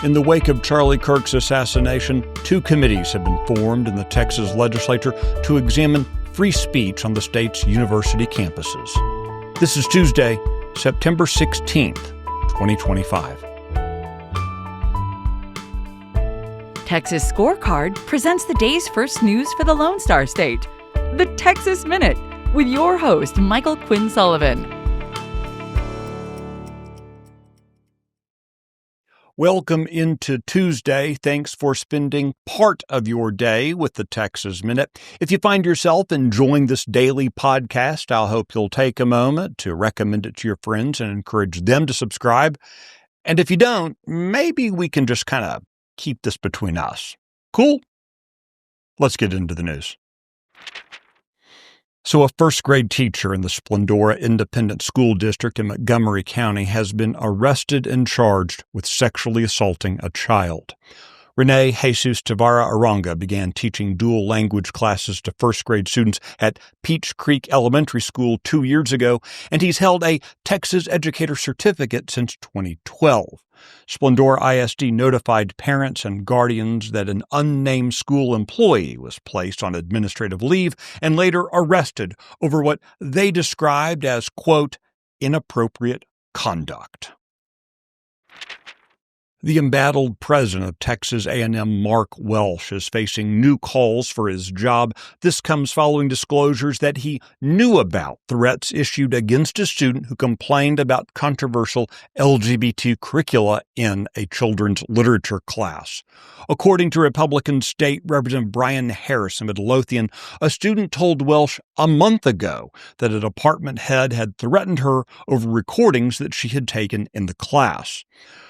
In the wake of Charlie Kirk's assassination, 2 committees have been formed in the Texas Legislature to examine free speech on the state's university campuses. This is Tuesday, September 16th, 2025. Texas Scorecard presents the day's first news for the Lone Star State. The Texas Minute, with your host, Michael Quinn Sullivan. Welcome into Tuesday. Thanks for spending part of your day with the Texas Minute. If you find yourself enjoying this daily podcast, I hope you'll take a moment to recommend it to your friends and encourage them to subscribe. And if you don't, maybe we can just kind of keep this between us. Cool? Let's get into the news. So a first-grade teacher in the Splendora Independent School District in Montgomery County has been arrested and charged with sexually assaulting a child. Renee Jesus Tavara Aranga began teaching dual language classes to first-grade students at Peach Creek Elementary School 2 years ago, and he's held a Texas Educator Certificate since 2012. Splendora ISD notified parents and guardians that an unnamed school employee was placed on administrative leave and later arrested over what they described as, quote, inappropriate conduct. The embattled president of Texas A&M, Mark Welsh, is facing new calls for his job. This comes following disclosures that he knew about threats issued against a student who complained about controversial LGBT curricula in a children's literature class. According to Republican State Representative Brian Harris in Midlothian, a student told Welsh a month ago that a department head had threatened her over recordings that she had taken in the class.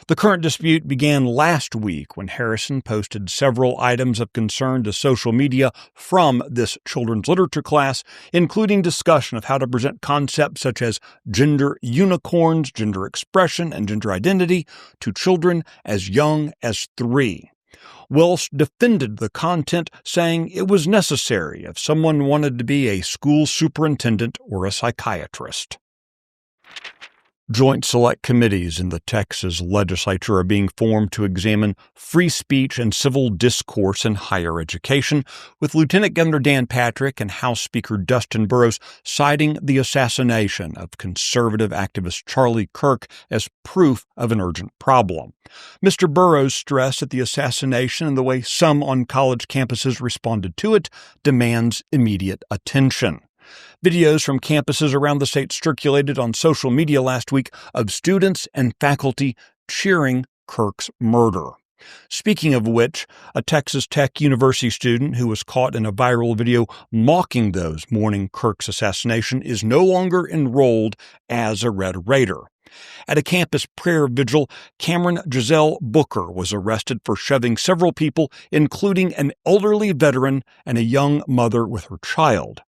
The current dispute began last week when Harrison posted several items of concern to social media from this children's literature class, including discussion of how to present concepts such as gender unicorns, gender expression, and gender identity to children as young as 3. Welsh defended the content, saying it was necessary if someone wanted to be a school superintendent or a psychiatrist. Joint Select Committees in the Texas Legislature are being formed to examine free speech and civil discourse in higher education, with Lieutenant Governor Dan Patrick and House Speaker Dustin Burrows citing the assassination of conservative activist Charlie Kirk as proof of an urgent problem. Mr. Burrows stressed that the assassination and the way some on college campuses responded to it demands immediate attention. Videos from campuses around the state circulated on social media last week of students and faculty cheering Kirk's murder. Speaking of which, a Texas Tech University student who was caught in a viral video mocking those mourning Kirk's assassination is no longer enrolled as a Red Raider. At a campus prayer vigil, Cameron Giselle Booker was arrested for shoving several people, including an elderly veteran and a young mother with her child.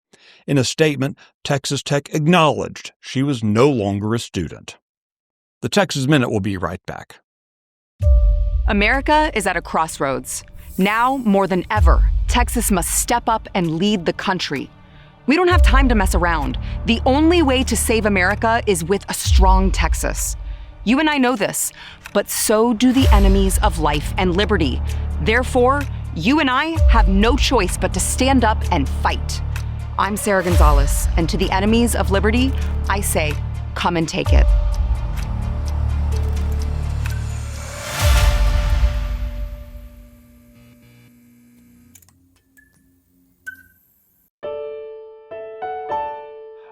In a statement, Texas Tech acknowledged she was no longer a student. The Texas Minute will be right back. America is at a crossroads. Now, more than ever, Texas must step up and lead the country. We don't have time to mess around. The only way to save America is with a strong Texas. You and I know this, but so do the enemies of life and liberty. Therefore, you and I have no choice but to stand up and fight. I'm Sarah Gonzalez, and to the enemies of liberty, I say, come and take it.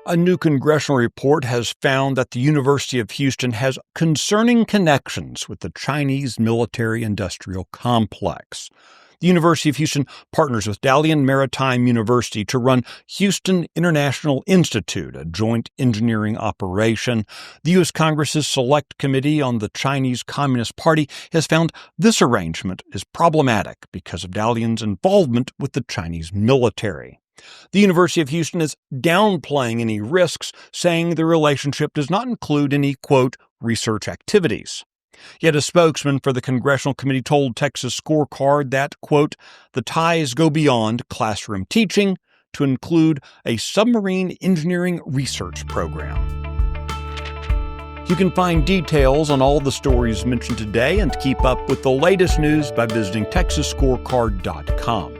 A new congressional report has found that the University of Houston has concerning connections with the Chinese military-industrial complex. The University of Houston partners with Dalian Maritime University to run Houston International Institute, a joint engineering operation. The U.S. Congress's Select Committee on the Chinese Communist Party has found this arrangement is problematic because of Dalian's involvement with the Chinese military. The University of Houston is downplaying any risks, saying the relationship does not include any, quote, research activities. Yet a spokesman for the congressional committee told Texas Scorecard that, quote, the ties go beyond classroom teaching to include a submarine engineering research program. You can find details on all the stories mentioned today and keep up with the latest news by visiting TexasScorecard.com.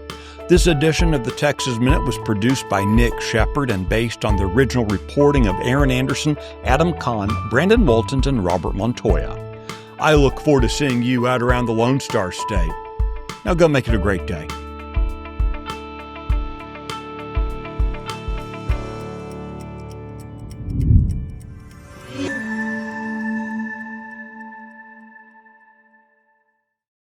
This edition of the Texas Minute was produced by Nick Shepard and based on the original reporting of Aaron Anderson, Adam Kahn, Brandon Walton, and Robert Montoya. I look forward to seeing you out around the Lone Star State. Now go make it a great day.